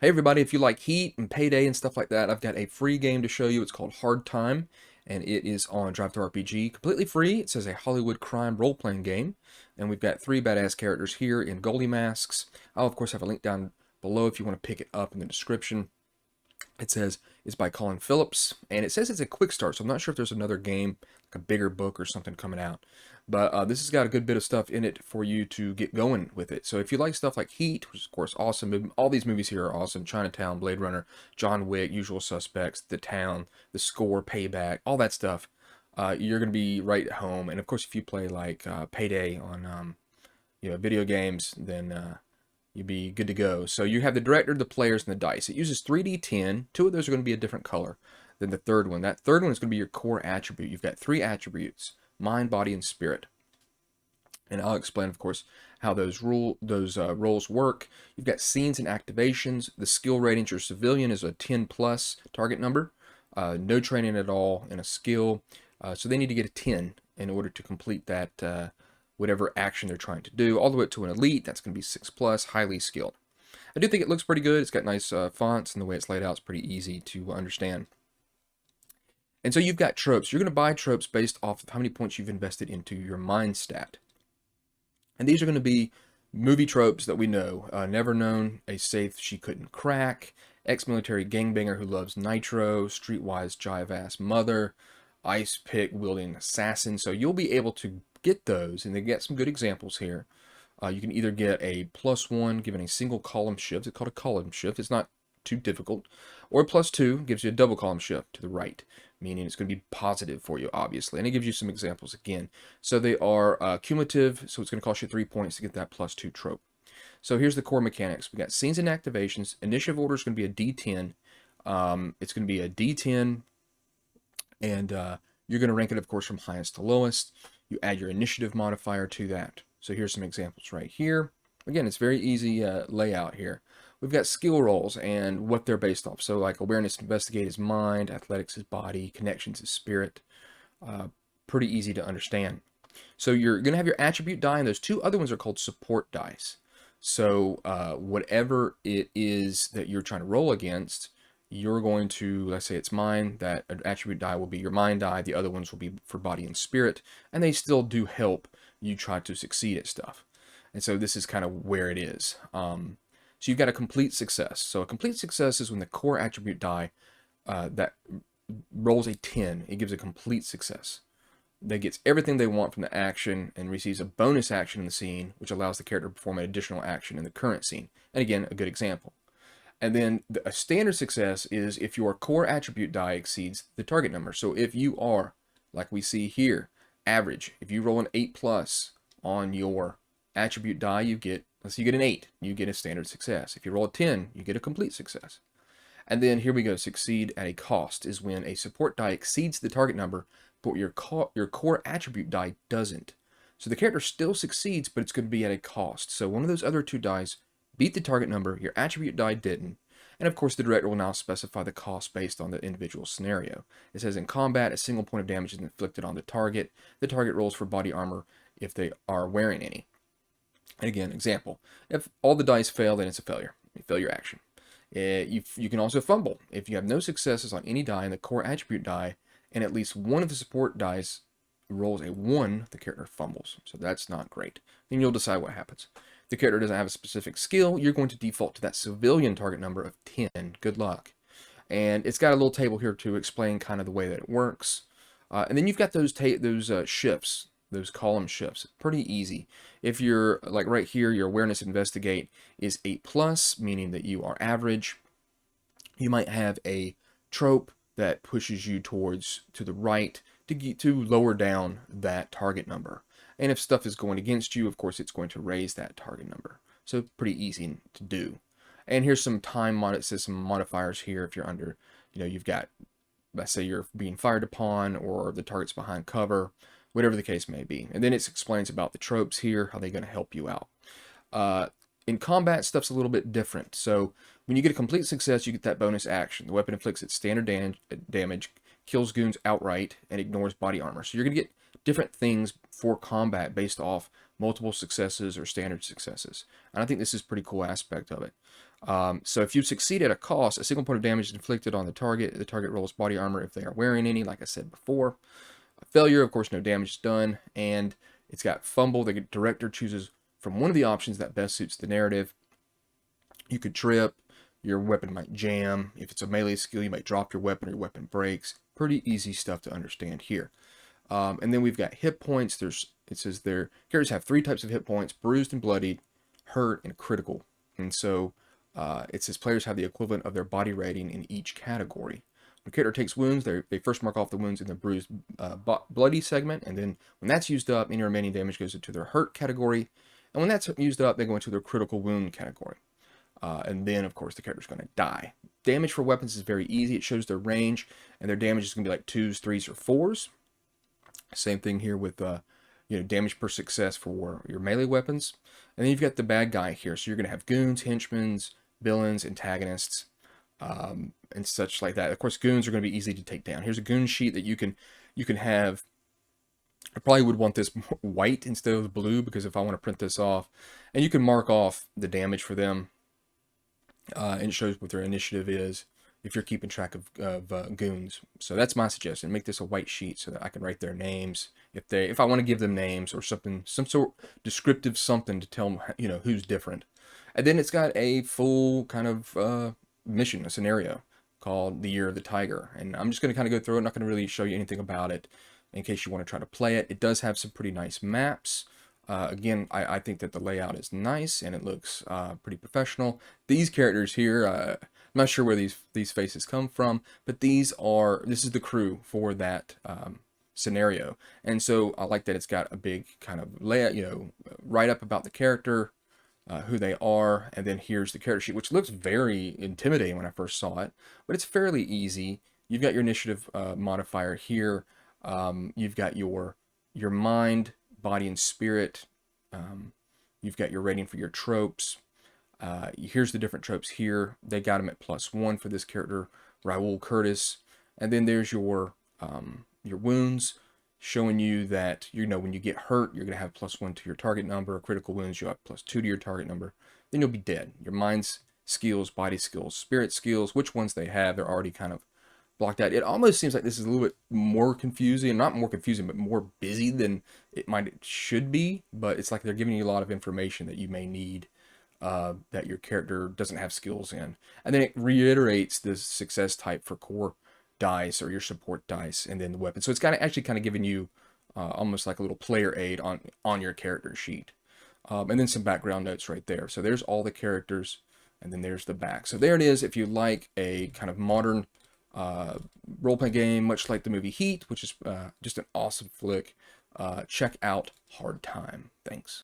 Hey everybody, if you like Heat and Payday and stuff like that, I've got a free game to show you. It's called Hard Time, and it is on ttrpg, completely free. It says a Hollywood crime role-playing game, and we've got three badass characters here in goalie masks. I'll of course have a link down below if you want to pick it up in the description. It says it's by Colin Phillips, and it says it's a quick start, so I'm not sure if there's another game, like a bigger book or something coming out. But this has got a good bit of stuff in it for you to get going with it. So if you like stuff like Heat, which is of course awesome, all these movies here are awesome. Chinatown, Blade Runner, John Wick, Usual Suspects, The Town, The Score, Payback, all that stuff, you're going to be right at home. And of course, if you play like Payday on video games, then you'd be good to go. So you have the director, the players, and the dice. It uses 3d10. Two of those are going to be a different color than the third one. That third one is going to be your core attribute. You've got three attributes: mind, body, and spirit. And I'll explain, of course, how those roles work. You've got scenes and activations. The skill ratings, your civilian is a 10 plus target number. No training at all in a skill. So they need to get a 10 in order to complete that whatever action they're trying to do. All the way up to an elite, that's going to be 6 plus, highly skilled. I do think it looks pretty good. It's got nice fonts, and the way it's laid out is pretty easy to understand. And so you've got tropes. You're going to buy tropes based off of how many points you've invested into your mind stat. And these are going to be movie tropes that we know. Never known, a safe she couldn't crack, ex-military gangbanger who loves nitro, streetwise jive-ass mother, ice pick wielding assassin. So you'll be able to get those, and they get some good examples here. You can either get a +1 given a single column shift. It's called a column shift. It's not too difficult. Or a +2 gives you a double column shift to the right, meaning it's going to be positive for you, obviously. And it gives you some examples again. So they are cumulative, so it's going to cost you 3 points to get that +2 trope. So here's the core mechanics. We got scenes and activations. Initiative order is going to be a D10. It's going to be a D10, and you're going to rank it, of course, from highest to lowest. You add your initiative modifier to that. So here's some examples right here. Again, it's very easy layout here. We've got skill rolls and what they're based off. So like awareness, investigate is mind, athletics is body, connections is spirit. Pretty easy to understand. So you're going to have your attribute die, and those two other ones are called support dice. So whatever it is that you're trying to roll against, you're going to, let's say it's mind, that attribute die will be your mind die, the other ones will be for body and spirit, and they still do help you try to succeed at stuff. And so this is kind of where it is. So you've got a complete success. So a complete success is when the core attribute die that rolls a 10, it gives a complete success. That gets everything they want from the action and receives a bonus action in the scene, which allows the character to perform an additional action in the current scene. And again, a good example. And then a standard success is if your core attribute die exceeds the target number. So if you are, like we see here, average, if you roll an 8 plus on your attribute die, you get, let's say you get an 8, you get a standard success. If you roll a 10, you get a complete success. And then here we go, succeed at a cost is when a support die exceeds the target number, but your core attribute die doesn't. So the character still succeeds, but it's going to be at a cost. So one of those other two dies beat the target number, your attribute die didn't. And of course, the director will now specify the cost based on the individual scenario. It says in combat, a single point of damage is inflicted on the target. The target rolls for body armor if they are wearing any. And again, example, if all the dice fail, then it's a failure. You fail your action. You can also fumble. If you have no successes on any die in the core attribute die, and at least one of the support dice rolls a 1, the character fumbles. So that's not great. Then you'll decide what happens. If the character doesn't have a specific skill, you're going to default to that civilian target number of 10. Good luck. And it's got a little table here to explain kind of the way that it works. And then you've got those shifts, those column shifts. Pretty easy. If you're, like right here, your awareness investigate is 8 plus, meaning that you are average. You might have a trope that pushes you to the right to lower down that target number. And if stuff is going against you, of course, it's going to raise that target number. So pretty easy to do. And here's some some modifiers here. If you're under, you've got, let's say you're being fired upon or the target's behind cover, whatever the case may be. And then it explains about the tropes here, how they're going to help you out. In combat, stuff's a little bit different. So when you get a complete success, you get that bonus action. The weapon inflicts its standard damage, kills goons outright, and ignores body armor. So you're going to get different things for combat based off multiple successes, or standard successes. And I think this is a pretty cool aspect of it. So if you succeed at a cost, a single point of damage is inflicted on the target. The target rolls body armor if they are wearing any, like I said before. A failure, of course, no damage is done. And it's got fumble. The director chooses from one of the options that best suits the narrative. You could trip, your weapon might jam. If it's a melee skill, you might drop your weapon or your weapon breaks. Pretty easy stuff to understand here. And then we've got hit points. It says their characters have 3 types of hit points: bruised and bloodied, hurt, and critical. And so it says players have the equivalent of their body rating in each category. When a character takes wounds, they first mark off the wounds in the bruised, bloody segment, and then when that's used up, any remaining damage goes into their hurt category. And when that's used up, they go into their critical wound category. And then, of course, the character's going to die. Damage for weapons is very easy. It shows their range, and their damage is going to be like 2s, 3s, or 4s. Same thing here with damage per success for your melee weapons. And then you've got the bad guy here. So you're going to have goons, henchmen, villains, antagonists, and such like that. Of course, goons are going to be easy to take down. Here's a goon sheet that you can have. I probably would want this white instead of blue, because if I want to print this off, and you can mark off the damage for them. And it shows what their initiative is if you're keeping track of goons. So that's my suggestion. Make this a white sheet so that I can write their names if I want to give them names or something, some sort of descriptive something to tell them who's different. And then it's got a full kind of mission, a scenario called the Year of the Tiger. And I'm just going to kind of go through it. I'm not going to really show you anything about it in case you want to try to play it. It does have some pretty nice maps. Again, I think that the layout is nice and it looks pretty professional. These characters here, I'm not sure where these faces come from, but this is the crew for that scenario. And so I like that it's got a big kind of layout, write up about the character, who they are, and then here's the character sheet, which looks very intimidating when I first saw it, but it's fairly easy. You've got your initiative modifier here. You've got your mind, body, and spirit. You've got your rating for your tropes. Here's the different tropes here. They got them at +1 for this character, Raoul Curtis. And then there's your wounds, showing you that when you get hurt, you're going to have +1 to your target number. Critical wounds, you'll have +2 to your target number. Then you'll be dead. Your mind's skills, body skills, spirit skills, which ones they have, they're already kind of blocked out. It almost seems like this is a little bit more confusing, not more confusing, but more busy than it should be. But it's like they're giving you a lot of information that you may need, that your character doesn't have skills in. And then it reiterates the success type for core dice or your support dice, and then the weapon. So it's actually kind of giving you almost like a little player aid on your character sheet. And then some background notes right there. So there's all the characters, and then there's the back. So there it is. If you like a kind of modern role-playing game, much like the movie Heat, which is just an awesome flick, check out Hard Time. Thanks.